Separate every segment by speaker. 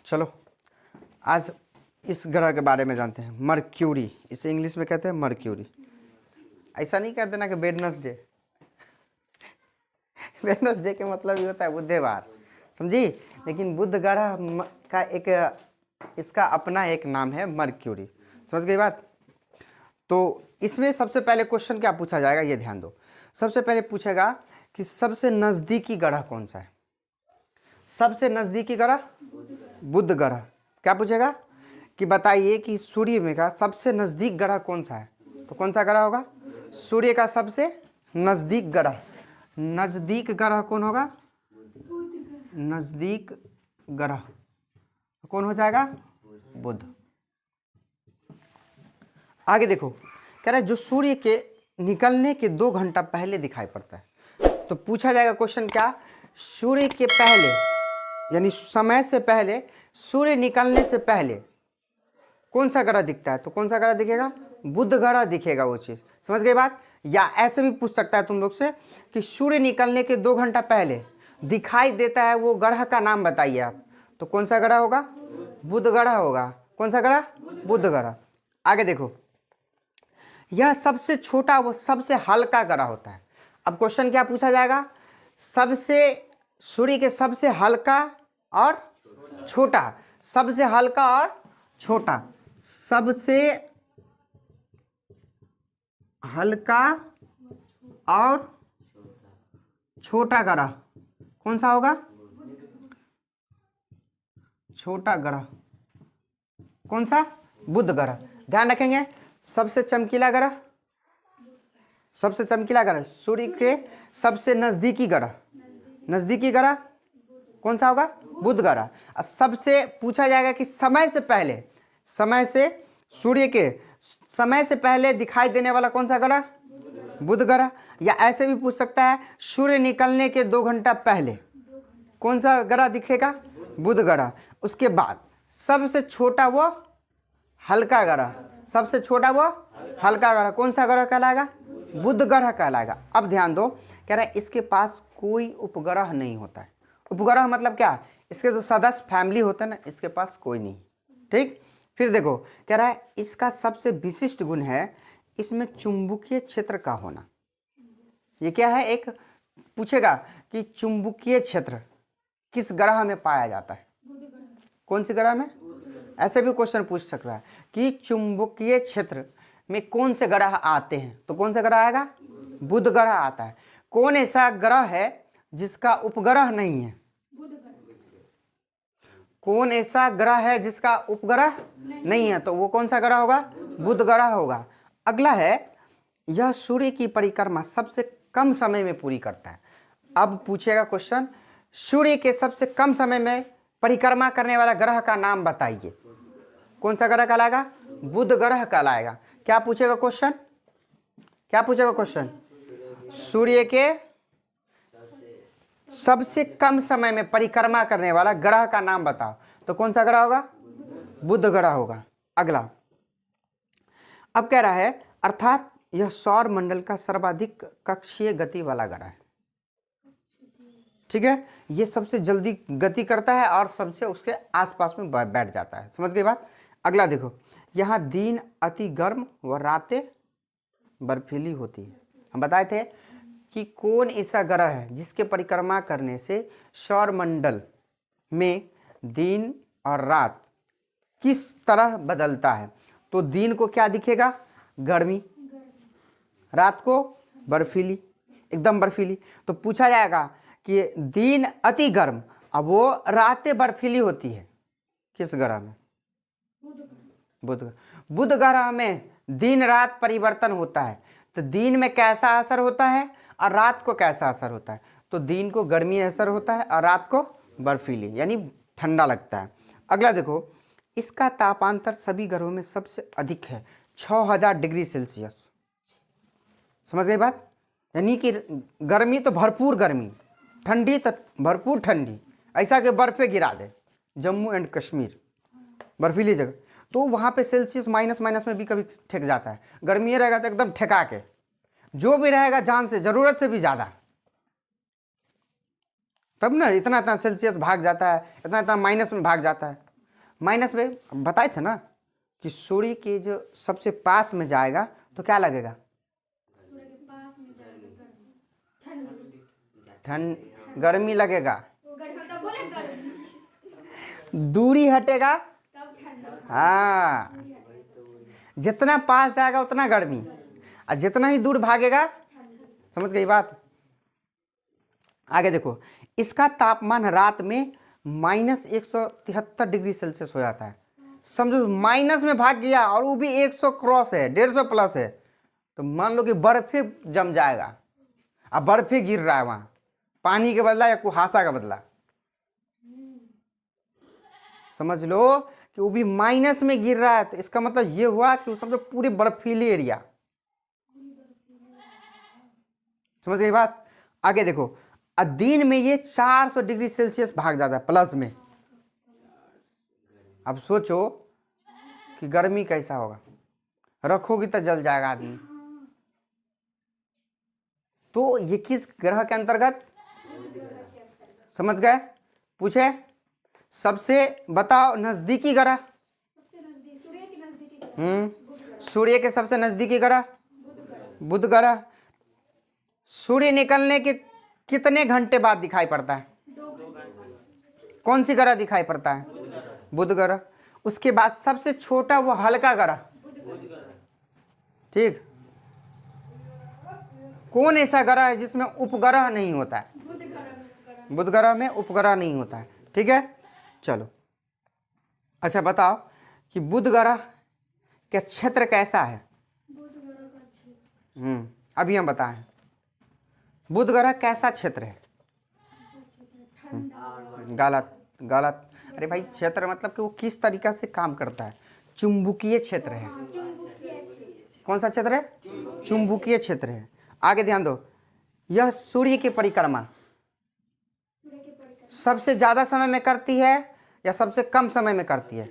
Speaker 1: चलो आज इस ग्रह के बारे में जानते हैं, मर्क्यूरी। इसे इंग्लिश में कहते हैं मर्क्यूरी। ऐसा नहीं कहते ना कि वेडनेसडे। वेडनेसडे के मतलब ये होता है बुधवार, समझी। लेकिन बुध ग्रह का एक इसका अपना एक नाम है मर्क्यूरी। समझ गई बात। तो इसमें सबसे पहले क्वेश्चन क्या पूछा जाएगा, ये ध्यान दो। सबसे पहले पूछेगा कि सबसे नजदीकी ग्रह कौन सा है। सबसे नजदीकी ग्रह बुध ग्रह। क्या पूछेगा कि बताइए कि सूर्य में का सबसे नजदीक ग्रह कौन सा है। तो कौन सा ग्रह होगा, सूर्य का सबसे नजदीक ग्रह। नजदीक ग्रह कौन होगा, नजदीक ग्रह कौन हो जाएगा, बुध। आगे देखो, कह रहा है जो सूर्य के निकलने के 2 घंटा पहले दिखाई पड़ता है। तो पूछा जाएगा क्वेश्चन क्या, सूर्य के पहले यानी समय से पहले, सूर्य निकलने से पहले कौन सा ग्रह दिखता है। तो कौन सा ग्रह दिखेगा, बुध ग्रह दिखेगा वो चीज। समझ गई बात। या ऐसे भी पूछ सकता है तुम लोग से कि सूर्य निकलने के 2 घंटा पहले दिखाई देता है वो ग्रह का नाम बताइए आप। तो कौन सा ग्रह होगा, बुध ग्रह होगा। कौन सा ग्रह, बुध ग्रह। आगे देखो, यह सबसे छोटा व सबसे हल्का ग्रह होता है। अब क्वेश्चन क्या पूछा जाएगा, सबसे सूर्य के सबसे हल्का और छोटा, सबसे हल्का और छोटा, सबसे हल्का और छोटा ग्रह कौन सा होगा, छोटा ग्रह कौन सा, बुध ग्रह। ध्यान रखेंगे, सबसे चमकीला ग्रह, सबसे चमकीला ग्रह सूर्य के सबसे नजदीकी ग्रह, नजदीकी ग्रह कौन सा होगा, बुध ग्रह। और सबसे पूछा जाएगा कि समय से पहले, समय से सूर्य के समय से पहले दिखाई देने वाला कौन सा ग्रह, बुध ग्रह। या ऐसे भी पूछ सकता है सूर्य निकलने के 2 घंटा पहले कौन सा ग्रह दिखेगा, बुध ग्रह। उसके बाद सबसे छोटा वो हल्का ग्रह, सबसे छोटा वो हल्का ग्रह कौन सा ग्रह कहलाएगा, बुध ग्रह कहलाएगा। अब ध्यान दो, कह रहा है इसके पास कोई उपग्रह नहीं होता है। उपग्रह मतलब क्या, इसके जो सदस्य फैमिली होते हैं ना, इसके पास कोई नहीं। ठीक, फिर देखो कह रहा है इसका सबसे विशिष्ट गुण है इसमें चुंबकीय क्षेत्र का होना। ये क्या है, एक पूछेगा कि चुंबकीय क्षेत्र किस ग्रह में पाया जाता है, कौन से ग्रह में। ऐसे भी क्वेश्चन पूछ सकता है कि चुंबकीय क्षेत्र में कौन से ग्रह आते हैं। तो कौन सा ग्रह आएगा, बुध ग्रह आता है। कौन ऐसा ग्रह है जिसका उपग्रह नहीं है, कौन ऐसा ग्रह है जिसका उपग्रह नहीं है। तो वो कौन सा ग्रह होगा, बुध ग्रह होगा। अगला है, यह सूर्य की परिक्रमा सबसे कम समय में पूरी करता है। अब पूछेगा क्वेश्चन, सूर्य के सबसे कम समय में परिक्रमा करने वाला ग्रह का नाम बताइए। कौन सा ग्रह कहलाएगा, बुध ग्रह कहलाएगा। क्या पूछेगा क्वेश्चन, क्या पूछेगा क्वेश्चन, सूर्य के सबसे कम समय में परिक्रमा करने वाला ग्रह का नाम बताओ। तो कौन सा ग्रह होगा, बुध ग्रह होगा। अगला, अब कह रहा है अर्थात यह सौर मंडल का सर्वाधिक कक्षीय गति वाला ग्रह है। ठीक है, ये सबसे जल्दी गति करता है और सबसे उसके आसपास में बैठ जाता है। समझ गई बात। अगला देखो, यहाँ दिन अति गर्म व रातें बर्फीली होती है। हम बताए थे कि कौन ऐसा ग्रह है जिसके परिक्रमा करने से सौर मंडल में दिन और रात किस तरह बदलता है। तो दिन को क्या दिखेगा, गर्मी, रात को बर्फीली, एकदम बर्फीली। तो पूछा जाएगा कि दिन अति गर्म, अब वो रातें बर्फीली होती है किस ग्रह में, बुध ग्रह। बुध ग्रह में दिन रात परिवर्तन होता है। तो दिन में कैसा असर होता है और रात को कैसा असर होता है। तो दिन को गर्मी असर होता है और रात को बर्फीली यानी ठंडा लगता है। अगला देखो, इसका तापांतर सभी ग्रहों में सबसे अधिक है, 6000 डिग्री सेल्सियस। समझ गई बात। यानी कि गर्मी तो भरपूर गर्मी, ठंडी तो भरपूर ठंडी, ऐसा कि बर्फे गिरा दे। जम्मू एंड कश्मीर बर्फीली जगह, तो वहाँ पे सेल्सियस माइनस माइनस में भी कभी ठेक जाता है। गर्मी रहेगा तो एकदम ठेका के, जो भी रहेगा जान से ज़रूरत से भी ज़्यादा, तब ना इतना इतना सेल्सियस भाग जाता है, इतना इतना माइनस में भाग जाता है। माइनस में बताए थे ना कि सूर्य के जो सबसे पास में जाएगा तो क्या लगेगा? ठंड, गर्मी लगेगा। दूरी हटेगा, हाँ, जितना पास जाएगा उतना गर्मी, और जितना ही दूर भागेगा, समझ गई बात? आगे देखो, इसका तापमान रात में -173 डिग्री सेल्सियस हो जाता है। समझो माइनस में भाग गया और वो भी 100 क्रॉस है, 150 प्लस है, तो मान लो कि बर्फ ही जम जाएगा। अब बर्फ ही गिर रहा है वहां, पानी के बदला या कुहासा का बदला। समझ लो कि वो भी माइनस में गिर रहा है, तो इसका मतलब ये हुआ कि समझो पूरे बर्फीले एरिया। समझ गई बात? आगे देखो, दिन में ये 400 डिग्री सेल्सियस भाग जाता है प्लस में। अब सोचो कि गर्मी कैसा होगा, रखोगी तो जल जाएगा आदमी। तो ये किस ग्रह के अंतर्गत? समझ गए? पूछे सबसे बताओ नजदीकी ग्रह। सूर्य के सबसे नजदीकी ग्रह बुध ग्रह। सूर्य निकलने के कितने घंटे बाद दिखाई पड़ता है? कौन सी ग्रह दिखाई पड़ता है? बुध ग्रह। उसके बाद सबसे छोटा वो हल्का ग्रह, ठीक। कौन ऐसा ग्रह है जिसमें उपग्रह नहीं होता है? बुध ग्रह में उपग्रह नहीं होता है, ठीक है। चलो अच्छा बताओ कि बुध ग्रह का क्षेत्र कैसा है? अभी हम बताएं बुध ग्रह कैसा क्षेत्र है? गलत गलत। अरे भाई क्षेत्र मतलब कि वो किस तरीका से काम करता है? चुंबकीय क्षेत्र है। कौन सा क्षेत्र है? चुंबकीय क्षेत्र है। आगे ध्यान दो, यह सूर्य की परिक्रमा सबसे ज्यादा समय में करती है या सबसे कम समय में करती है?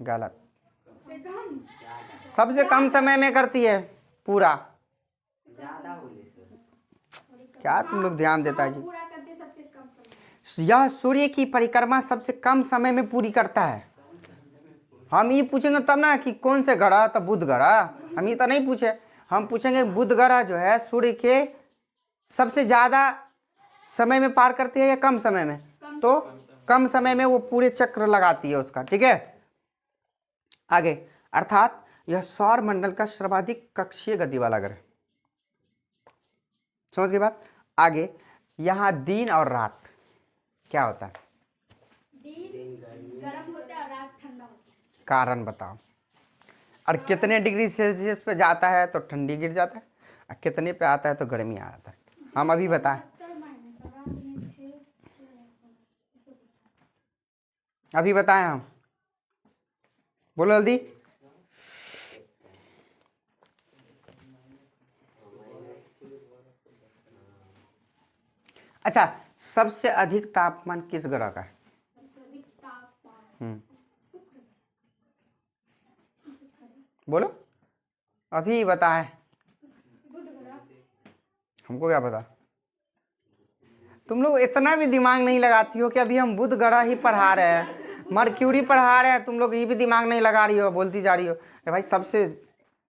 Speaker 1: गलत, सबसे कम समय में करती है पूरा। क्या तुम लोग ध्यान देता है जी? यह सूर्य की परिक्रमा सबसे कम समय में पूरी करता है। हम ये पूछेंगे तब ना कि कौन से ग्रह, तो बुध ग्रह। हम ये तो नहीं पूछे, हम पूछेंगे बुध ग्रह जो है सूर्य के सबसे ज्यादा समय में पार करती है या कम समय में? तो कम समय में वो पूरे चक्र लगाती है उसका, ठीक है। आगे, अर्थात यह सौर मंडल का सर्वाधिक कक्षीय गति वाला ग्रह। समझ गई बात? आगे, यहाँ दिन और रात क्या होता है? दिन गर्म होता है और रात ठंडा होता है। कारण बताओ। और कितने डिग्री सेल्सियस पे जाता है तो ठंडी गिर जाता है, और कितने पे आता है तो गर्मी आ जाता है? हम अभी बताएं, अभी बताएं हम, बोलो जल्दी। अच्छा, सबसे अधिक तापमान किस ग्रह का है? बोलो, अभी बताएं। हमको क्या पता? तुम लोग इतना भी दिमाग नहीं लगाती हो कि अभी हम बुध ग्रह ही पढ़ा रहे हैं, मरक्यूरी पढ़ा रहे हैं, तुम लोग ये भी दिमाग नहीं लगा रही हो, बोलती जा रही हो। भाई सबसे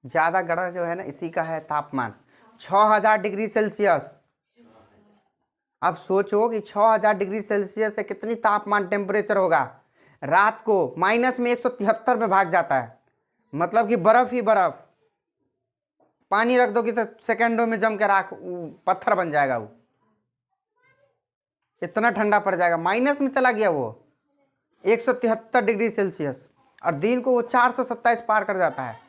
Speaker 1: ज्यादा ग्रह जो है ना इसी का है तापमान 6000 डिग्री सेल्सियस। अब सोचो कि 6000 डिग्री सेल्सियस से कितनी तापमान टेम्परेचर होगा। रात को माइनस में 173 पे भाग जाता है, मतलब कि बर्फ ही बर्फ। पानी रख दोगी तो सेकंडों में जम के राख पत्थर बन जाएगा, वो इतना ठंडा पड़ जाएगा। माइनस में चला गया वो 173 डिग्री सेल्सियस, और दिन को वो 427 पार कर जाता है।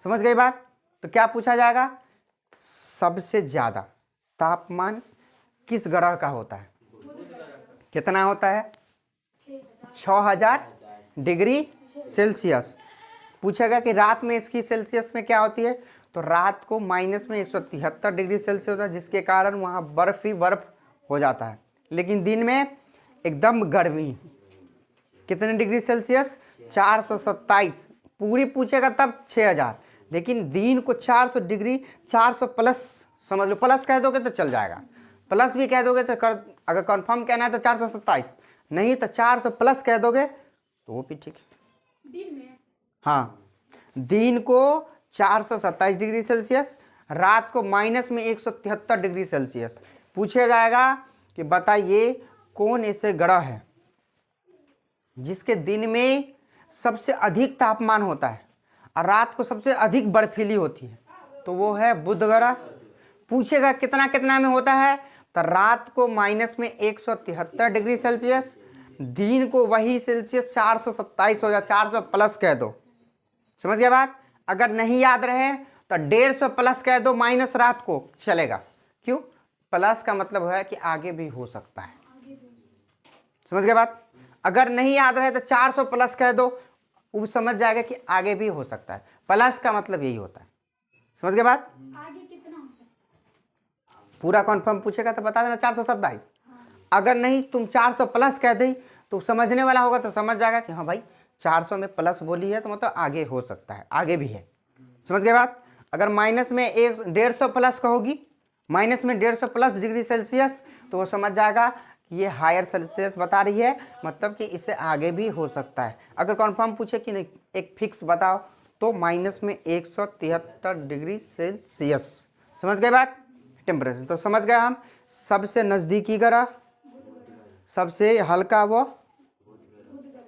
Speaker 1: समझ गई बात? तो क्या पूछा जाएगा? सबसे ज्यादा तापमान किस ग्रह का होता है? कितना होता है? 6000 डिग्री सेल्सियस। पूछेगा कि रात में इसकी सेल्सियस में क्या होती है, तो रात को माइनस में 173 डिग्री सेल्सियस होता है, जिसके कारण वहाँ बर्फ ही बर्फ हो जाता है। लेकिन दिन में एकदम गर्मी, कितने डिग्री सेल्सियस? 427। पूरी पूछेगा तब 6000, लेकिन दिन को 400 डिग्री, 400 प्लस समझ लो, प्लस कह दोगे तो चल जाएगा, प्लस भी कह दोगे तो कर, अगर कंफर्म कहना है तो 427, नहीं तो 400 प्लस कह दोगे तो वो भी ठीक है।
Speaker 2: दिन में
Speaker 1: हाँ, दिन को 427 डिग्री सेल्सियस, रात को माइनस में 173 डिग्री सेल्सियस। पूछा जाएगा कि बताइए कौन ऐसे ग्रह है जिसके दिन में सबसे अधिक तापमान होता है और रात को सबसे अधिक बर्फीली होती है, तो वो है बुध ग्रह। पूछेगा कितना कितना में होता है, तो रात को माइनस में 173 डिग्री सेल्सियस, दिन को वही सेल्सियस 427 हो जाए, 400 प्लस कह दो। समझ गया बात? अगर नहीं याद रहे तो 150 प्लस कह दो, माइनस रात को चलेगा। क्यों? प्लस का मतलब है कि आगे भी हो सकता है। समझ गए बात? अगर नहीं याद रहे तो 400 प्लस कह दो, वो समझ जाएगा कि आगे भी हो सकता है। प्लस का मतलब यही होता है। समझ गए बात?
Speaker 2: आगे कितना हो सकता है?
Speaker 1: पूरा कॉन्फर्म पूछेगा तो बता देना 427। अगर नहीं तुम 400 प्लस कह दी तो समझने वाला होगा तो समझ जाएगा कि हाँ भाई 400 में प्लस बोली है तो मतलब आगे हो सकता है, आगे भी है। समझ गए बात? अगर माइनस में 150 प्लस कहोगी, माइनस में 150 प्लस डिग्री सेल्सियस, तो वो समझ जाएगा कि ये हायर सेल्सियस बता रही है, मतलब कि इससे आगे भी हो सकता है। अगर कॉन्फर्म पूछे कि नहीं एक फिक्स बताओ, तो माइनस में 173 डिग्री सेल्सियस। समझ गए बात? टेम्परेचर तो समझ गए हम। सबसे नज़दीकी ग्रह, सबसे हल्का वो,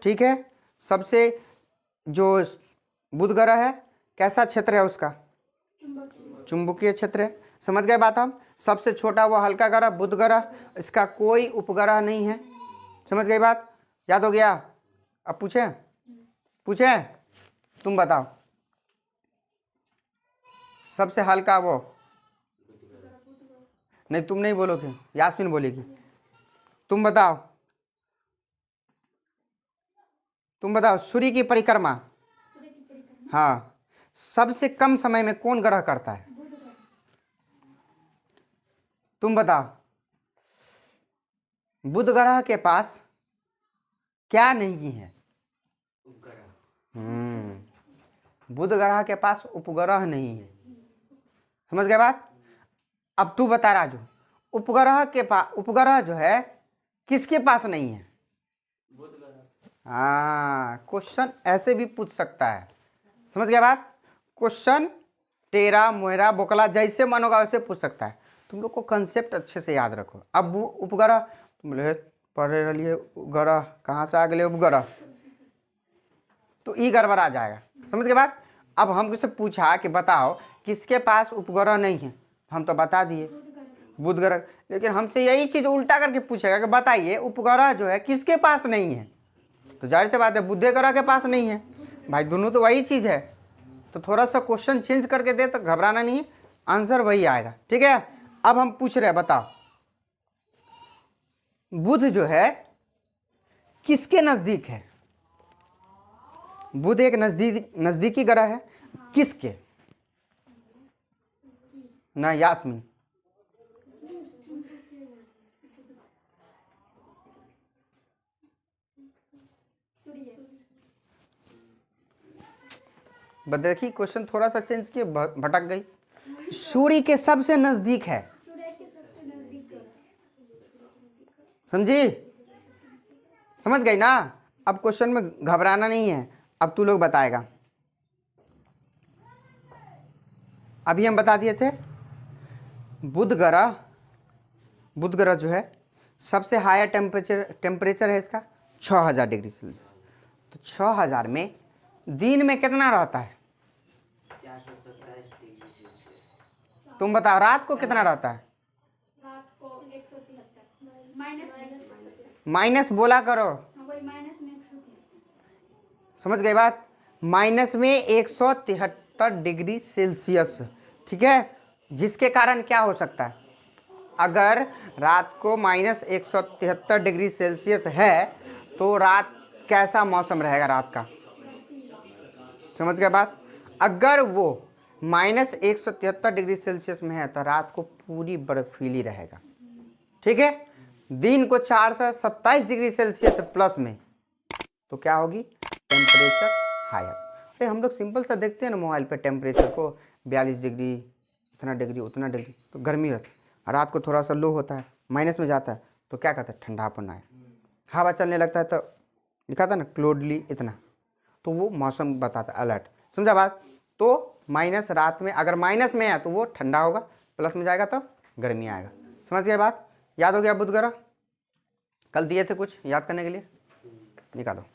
Speaker 1: ठीक है। सबसे जो बुध ग्रह है कैसा क्षेत्र है उसका? चुंबकीय क्षेत्र है। समझ गए बात हम? सबसे छोटा वो हल्का ग्रह बुध ग्रह, इसका कोई उपग्रह नहीं है। समझ गई बात? याद हो गया? अब पूछे पूछे तुम बताओ। सबसे हल्का वो, नहीं तुम नहीं बोलोगे, यास्मीन बोलेगी। तुम बताओ, तुम बताओ। सूर्य की परिक्रमा, हाँ, सबसे कम समय में कौन ग्रह करता है? तुम बताओ। बुध ग्रह के पास क्या नहीं है? बुध ग्रह के पास उपग्रह नहीं है। समझ गए बात? अब तू बता राजू, उपग्रह के पास, उपग्रह जो है किसके पास नहीं है? हाँ, क्वेश्चन ऐसे भी पूछ सकता है। समझ गया बात? क्वेश्चन टेरा मोहरा बोकला जैसे मन होगा वैसे पूछ सकता है। तुम लोग को कंसेप्ट अच्छे से याद रखो। अब उपग्रह तुम बोले पढ़े रहिए, ग्रह कहाँ से आ गए उपग्रह, तो ई गड़बड़ आ जाएगा। समझ गए बात? अब हमसे पूछा कि बताओ किसके पास उपग्रह नहीं है, हम तो बता दिए बुध ग्रह, लेकिन हमसे यही चीज़ उल्टा करके पूछेगा कि बताइए उपग्रह जो है किसके पास नहीं है, तो जाहिर सी बात है बुध ग्रह के पास नहीं है। भाई दोनों तो वही चीज़ है, तो थोड़ा सा क्वेश्चन चेंज करके दे तो घबराना नहीं है, आंसर वही आएगा। ठीक है? अब हम पूछ रहे हैं, बताओ बुध जो है किसके नज़दीक है? बुध एक नज़दीकी ग्रह है, किसके? ना यास्मीन, देखिए क्वेश्चन थोड़ा सा चेंज किए, भटक गई। सूर्य के सबसे नजदीक है, समझी? समझ गई ना? अब क्वेश्चन में घबराना नहीं है। अब तू लोग बताएगा। अभी हम बता दिए थे बुध ग्रह जो है सबसे हायर टेम्परेचर है इसका 6000 डिग्री सेल्सियस। तो 6000 में दिन में कितना रहता है?
Speaker 3: 427 डिग्री सेल्सियस।
Speaker 1: तुम बताओ रात को कितना रहता है?
Speaker 2: रात को 173 माइनस
Speaker 1: माइनस बोला करो,
Speaker 2: वही माइनस में 173।
Speaker 1: समझ गई बात? माइनस में 173 डिग्री सेल्सियस। ठीक है? जिसके कारण क्या हो सकता है, अगर रात को माइनस 173 डिग्री सेल्सियस है तो रात कैसा मौसम रहेगा रात का? समझ गए बात? अगर वो माइनस 173 डिग्री सेल्सियस में है तो रात को पूरी बर्फीली रहेगा। ठीक है? दिन को 427 डिग्री सेल्सियस प्लस में, तो क्या होगी? Temperature higher. अरे हम लोग सिंपल सा देखते हैं ना मोबाइल पे टेम्परेचर को, 42 डिग्री, इतना डिग्री उतना डिग्री, तो गर्मी रहती है। रात को थोड़ा सा लो होता है, माइनस में जाता है, तो क्या कहते हैं? ठंडापन आया। हवा चलने लगता है तो लिखा था ना क्लोडली इतना, तो वो मौसम बताता है, अलर्ट। समझा बात? तो माइनस रात में, अगर माइनस में है तो वो ठंडा होगा, प्लस में जाएगा तो गर्मी आएगा। समझ गए बात? याद हो गया बुध ग्रह? कल दिए थे कुछ याद करने के लिए, निकालो।